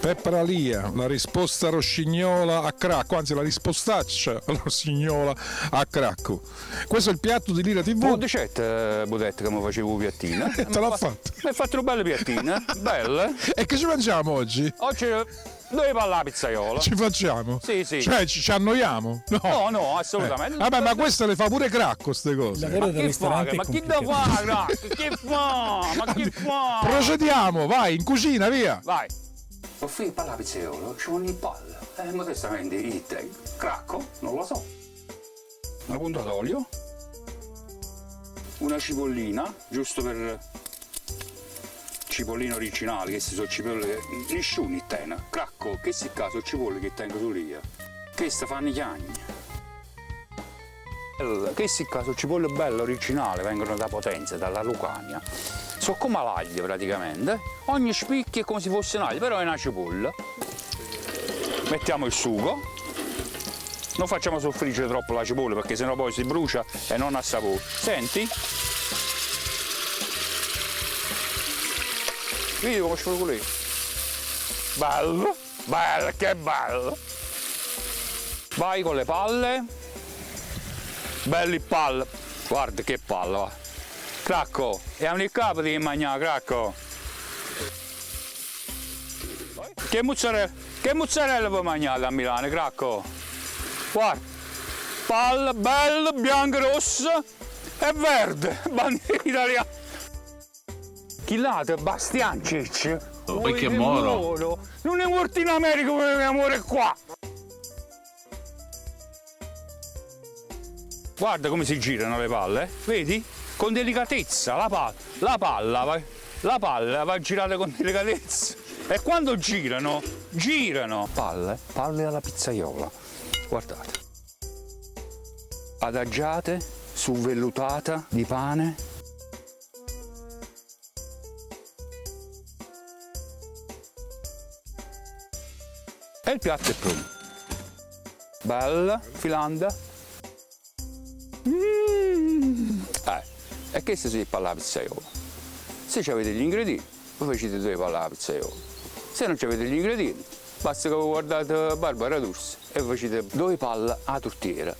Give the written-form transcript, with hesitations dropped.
Peppralia, la risposta rossignola a cracco, anzi la rispostaccia rossignola a cracco. Questo è il piatto di Lira TV. Buon c'è Budette che mi facevo piattina. Te l'ha fatto? Mi ha fatto una bella piattina, bella. E che ci mangiamo oggi? Oggi dove parla la pizzaiola? Ci facciamo? Sì, sì. Cioè ci annoiamo? No. No, no, assolutamente. Vabbè, ma queste le fa pure cracco, queste cose. Lavoro del Che fa? ristorante Ma è chi da complicato. fa, Cracco? Che fa? Ma che fa? Procediamo, vai, in cucina, via. Vai. Ho finito per la pizzaiola, ci vogliono i palle. Modestamente, i te. Cracco? Non lo so. Una punta d'olio. Una cipollina, giusto per cipolline originali, che si sono cipolle che nessuno tiene. Cracco, che si caso cipolle che tengo su lì. Che sta fanno gli agni. Che si caso cipolle belle originali vengono da Potenza, dalla Lucania. Sono come l'aglio praticamente. Ogni spicchio è come se fosse un aglio, però è una cipolla. Mettiamo il sugo. Non facciamo soffriggere troppo la cipolla perché sennò poi si brucia e non ha sapore. Senti? Vedi come scioglie lì? Bello, bello, che bello! Vai con le palle. Belli palle. Guarda che palla, va. Cracco, è un capo di mangiare, Cracco. Che mozzarella puoi mangiare a Milano, Cracco? Guarda, palla bella, bianca, rossa e verde, bandiera italiana. Chi l'ha? Bastian Cicci. Oh, perché moro? Non è morto in America come mio amore qua. Guarda come si girano le palle, vedi? Con delicatezza, la palla va girata con delicatezza. E quando girano, palle alla pizzaiola. Guardate. Adagiate su vellutata di pane. E il piatto è pronto. Bella, filanda. E questo si parla la pizzaiola. Se avete gli ingredienti, voi facete due palle alla pizzaiola. Se non avete gli ingredienti, basta che voi guardate Barbara D'Urso e facete due palle a tortiera.